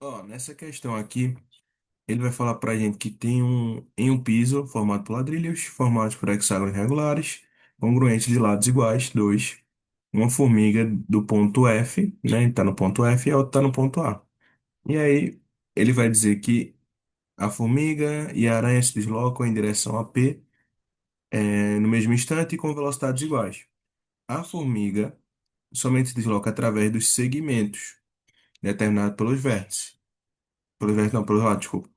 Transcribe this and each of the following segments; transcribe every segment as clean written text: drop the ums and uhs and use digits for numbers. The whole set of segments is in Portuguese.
Ó, nessa questão aqui, ele vai falar pra gente que tem em um piso formado por ladrilhos, formados por hexágonos regulares, congruentes de lados iguais, dois. Uma formiga do ponto F, né? Tá no ponto F e a outra tá no ponto A. E aí, ele vai dizer que a formiga e a aranha se deslocam em direção a P, no mesmo instante e com velocidades iguais. A formiga somente se desloca através dos segmentos, determinados pelos vértices. Pelos vértices, não, pelos lados, desculpa.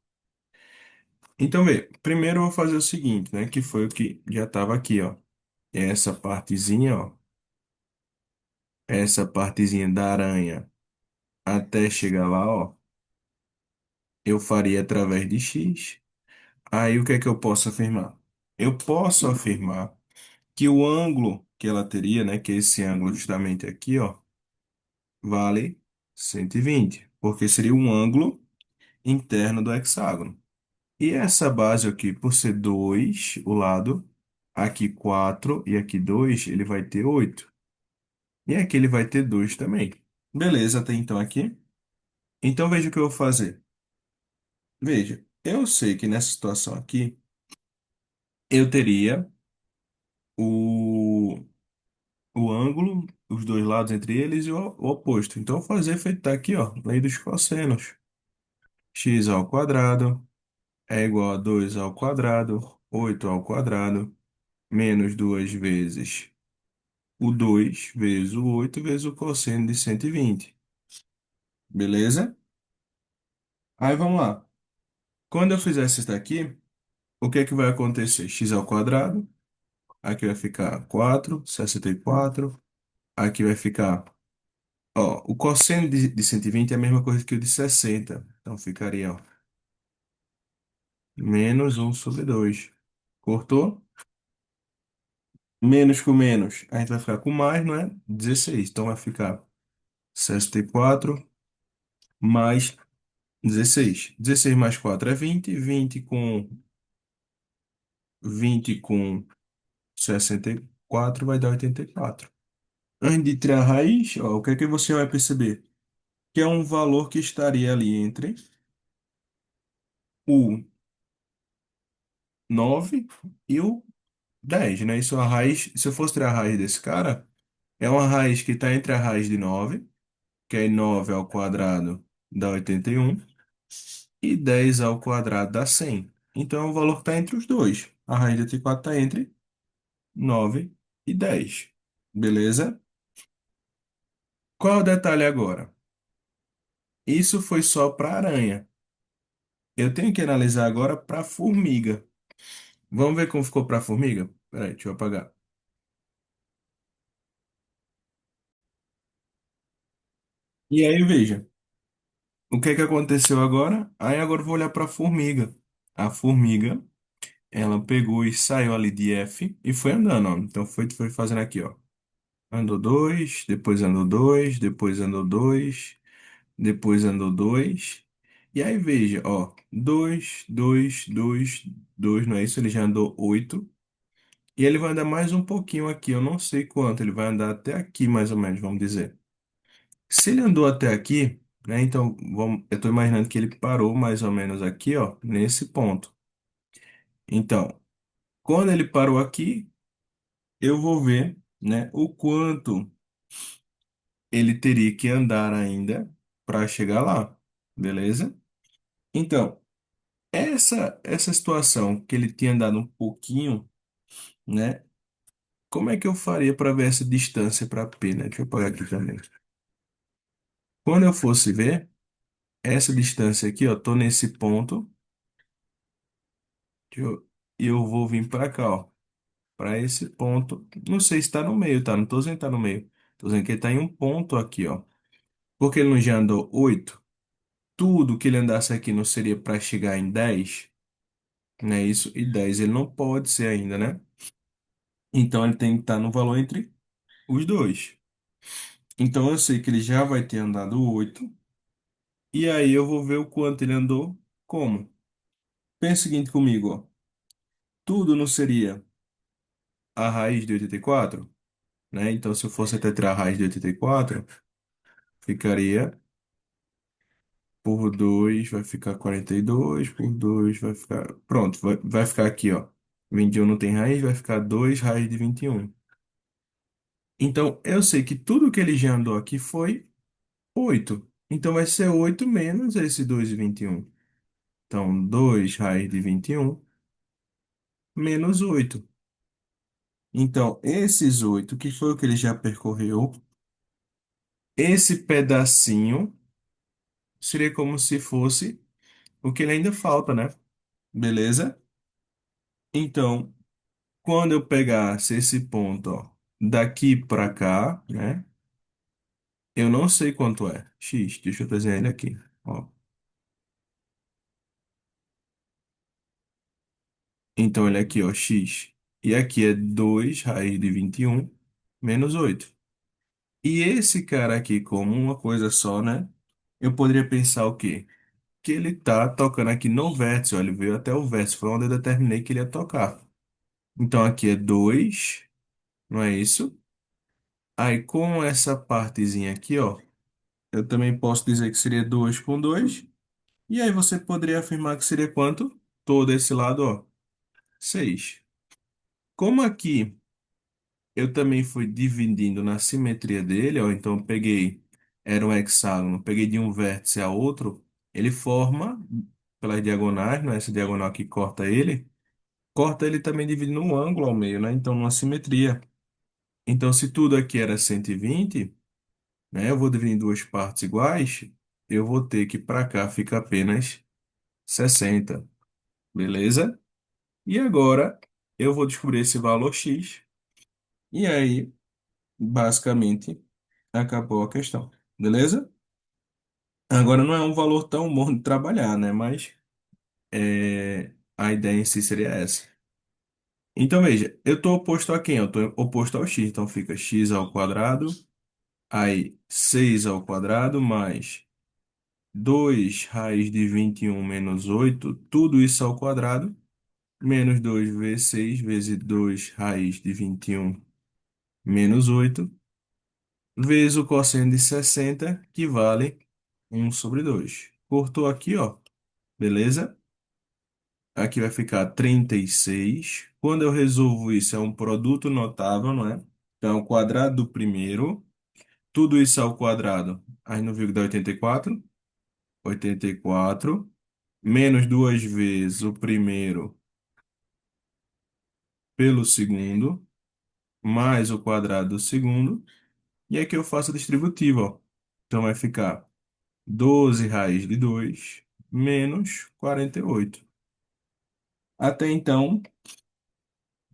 Então, vê, primeiro eu vou fazer o seguinte, né? Que foi o que já estava aqui, ó. Essa partezinha, ó. Essa partezinha da aranha até chegar lá, ó. Eu faria através de X. Aí o que é que eu posso afirmar? Eu posso afirmar que o ângulo que ela teria, né? Que é esse ângulo justamente aqui, ó. Vale 120. Porque seria um ângulo interno do hexágono. E essa base aqui, por ser 2 o lado, aqui 4 e aqui 2 ele vai ter 8. E aqui ele vai ter 2 também. Beleza, até então aqui. Então veja o que eu vou fazer. Veja, eu sei que nessa situação aqui, eu teria o, o ângulo, os dois lados entre eles e o oposto. Então eu vou fazer feito tá aqui, ó, lei dos cossenos. X ao quadrado é igual a 2 ao quadrado, 8 ao quadrado, menos 2 vezes o 2 vezes o 8 vezes o cosseno de 120. Beleza? Aí vamos lá. Quando eu fizer isso daqui, o que é que vai acontecer? X ao quadrado, aqui vai ficar 4, 64. Aqui vai ficar, ó, o cosseno de 120 é a mesma coisa que o de 60. Então ficaria, ó, menos 1/2. Cortou? Menos com menos, a gente vai ficar com mais, não é? 16. Então vai ficar 64 mais 16. 16 mais 4 é 20. 20 com 64 vai dar 84. Antes de tirar a raiz, ó, o que é que você vai perceber? Que é um valor que estaria ali entre o 9 e o 10, né? Isso é a raiz, se eu fosse tirar a raiz desse cara, é uma raiz que está entre a raiz de 9, que é 9 ao quadrado dá 81, e 10 ao quadrado dá 100. Então é um valor que está entre os dois. A raiz de 84 está entre 9 e 10. Beleza? Qual é o detalhe agora? Isso foi só para aranha. Eu tenho que analisar agora para formiga. Vamos ver como ficou para formiga? Peraí, deixa eu apagar. E aí, veja, o que é que aconteceu agora? Aí agora eu vou olhar para a formiga. A formiga, ela pegou e saiu ali de F e foi andando, ó. Então foi fazendo aqui, ó. Andou dois, depois andou dois, depois andou dois, depois andou dois. E aí veja, ó, dois, dois, dois, dois, não é isso? Ele já andou 8. E ele vai andar mais um pouquinho aqui, eu não sei quanto, ele vai andar até aqui mais ou menos, vamos dizer. Se ele andou até aqui, né? Então, eu estou imaginando que ele parou mais ou menos aqui, ó, nesse ponto. Então, quando ele parou aqui, eu vou ver, né, o quanto ele teria que andar ainda para chegar lá, beleza? Então, essa situação que ele tinha andado um pouquinho, né? Como é que eu faria para ver essa distância para P, né? Deixa eu apagar aqui também. Quando eu fosse ver essa distância aqui, ó, tô nesse ponto, e eu vou vir para cá, ó, para esse ponto. Não sei se está no meio, tá? Não tô dizendo que tá no meio. Tô dizendo que ele tá em um ponto aqui, ó. Porque ele não já andou 8. Tudo que ele andasse aqui não seria para chegar em 10, né? Isso, e 10 ele não pode ser ainda, né? Então ele tem que estar no valor entre os dois. Então eu sei que ele já vai ter andado 8. E aí eu vou ver o quanto ele andou. Como? Pensa o seguinte comigo, ó. Tudo não seria a raiz de 84, né? Então, se eu fosse até tirar a raiz de 84, ficaria por 2 vai ficar 42, por 2 vai ficar. Pronto, vai ficar aqui, ó. 21 não tem raiz, vai ficar 2 raiz de 21. Então, eu sei que tudo que ele já andou aqui foi 8. Então, vai ser 8 menos esse 2 e 21. Então, 2 raiz de 21 menos 8. Então, esses 8 que foi o que ele já percorreu, esse pedacinho seria como se fosse o que ele ainda falta, né? Beleza? Então, quando eu pegasse esse ponto, ó, daqui para cá, né? Eu não sei quanto é. X, deixa eu desenhar ele aqui. Ó. Então, ele aqui, ó, x. E aqui é 2 raiz de 21 menos 8. E esse cara aqui, como uma coisa só, né? Eu poderia pensar o quê? Que ele tá tocando aqui no vértice, ó, ele veio até o vértice, foi onde eu determinei que ele ia tocar. Então, aqui é 2, não é isso? Aí, com essa partezinha aqui, ó, eu também posso dizer que seria 2 com 2. E aí você poderia afirmar que seria quanto? Todo esse lado, ó, 6. Como aqui eu também fui dividindo na simetria dele, ó, então eu peguei, era um hexágono, peguei de um vértice a outro, ele forma, pelas diagonais, não é essa diagonal que corta ele também dividindo um ângulo ao meio, né? Então, numa simetria. Então, se tudo aqui era 120, né? Eu vou dividir em duas partes iguais, eu vou ter que para cá fica apenas 60, beleza? E agora eu vou descobrir esse valor x, e aí, basicamente, acabou a questão, beleza? Agora não é um valor tão bom de trabalhar, né? Mas a ideia em si seria essa. Então veja, eu estou oposto a quem? Eu estou oposto ao x, então fica x ao quadrado, aí 6 ao quadrado mais 2 raiz de 21 menos 8, tudo isso ao quadrado, menos 2 vezes 6 vezes 2 raiz de 21 menos 8 vezes o cosseno de 60, que vale 1/2. Cortou aqui, ó. Beleza? Aqui vai ficar 36. Quando eu resolvo isso, é um produto notável, não é? Então, o quadrado do primeiro, tudo isso ao quadrado. Aí no vírgula dá 84. 84. Menos duas vezes o primeiro pelo segundo, mais o quadrado do segundo. E aqui eu faço a distributiva, ó. Então vai ficar 12 raiz de 2 menos 48. Até então,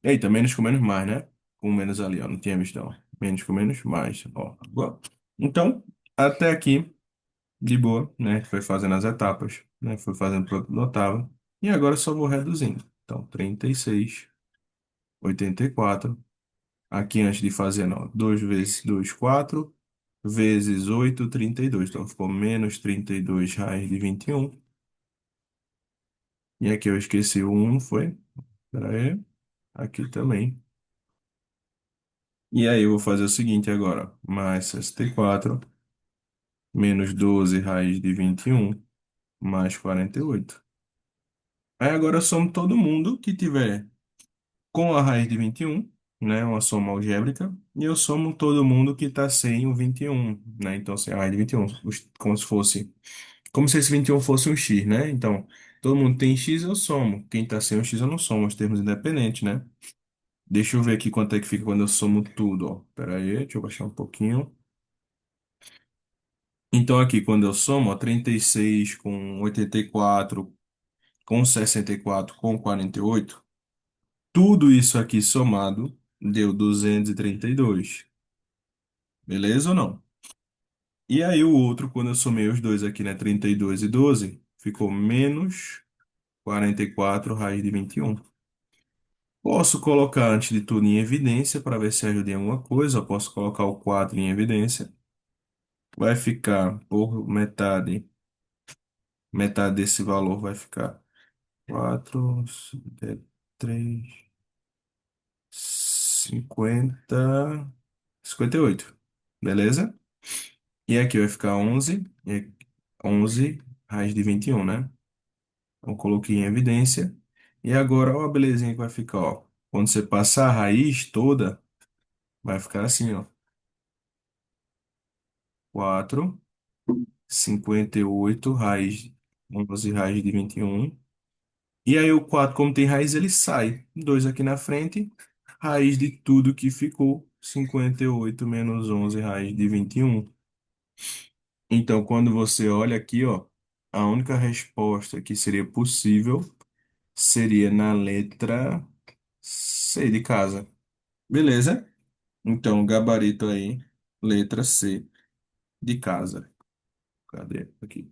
eita, menos com menos mais, né? Com menos ali, ó, não tinha visto, não. Menos com menos mais, ó. Igual. Então, até aqui, de boa, né? Foi fazendo as etapas, né? Foi fazendo produto notável. E agora eu só vou reduzindo. Então, 36, 84. Aqui antes de fazer, não. 2 vezes 2, 4. Vezes 8, 32. Então, ficou menos 32 raiz de 21. E aqui eu esqueci o 1, foi? Pera aí. Aqui também. E aí eu vou fazer o seguinte agora. Mais 64 menos 12 raiz de 21 mais 48. Aí agora eu somo todo mundo que tiver com a raiz de 21, né? Uma soma algébrica. E eu somo todo mundo que está sem o 21, né? Então, sem a raiz de 21. Como se fosse... Como se esse 21 fosse um x, né? Então, todo mundo tem x, eu somo. Quem está sem o x, eu não somo. Os termos independentes, né? Deixa eu ver aqui quanto é que fica quando eu somo tudo, ó. Pera aí, deixa eu baixar um pouquinho. Então, aqui, quando eu somo, ó, 36 com 84, com 64, com 48, tudo isso aqui somado deu 232. Beleza ou não? E aí, o outro, quando eu somei os dois aqui, né, 32 e 12, ficou menos 44 raiz de 21. Posso colocar, antes de tudo, em evidência para ver se ajuda em alguma coisa. Eu posso colocar o 4 em evidência. Vai ficar por metade. Metade desse valor vai ficar 4, 3, 50, 58. Beleza? E aqui vai ficar 11. 11 raiz de 21, né? Então, coloquei em evidência. E agora, ó a belezinha que vai ficar, ó. Quando você passar a raiz toda, vai ficar assim, ó. 4, 58 raiz, 11 raiz de 21. E aí o 4 como tem raiz, ele sai. Dois aqui na frente, raiz de tudo que ficou. 58 menos 11 raiz de 21. Então, quando você olha aqui, ó, a única resposta que seria possível seria na letra C de casa. Beleza? Então, gabarito aí, letra C de casa. Cadê? Aqui.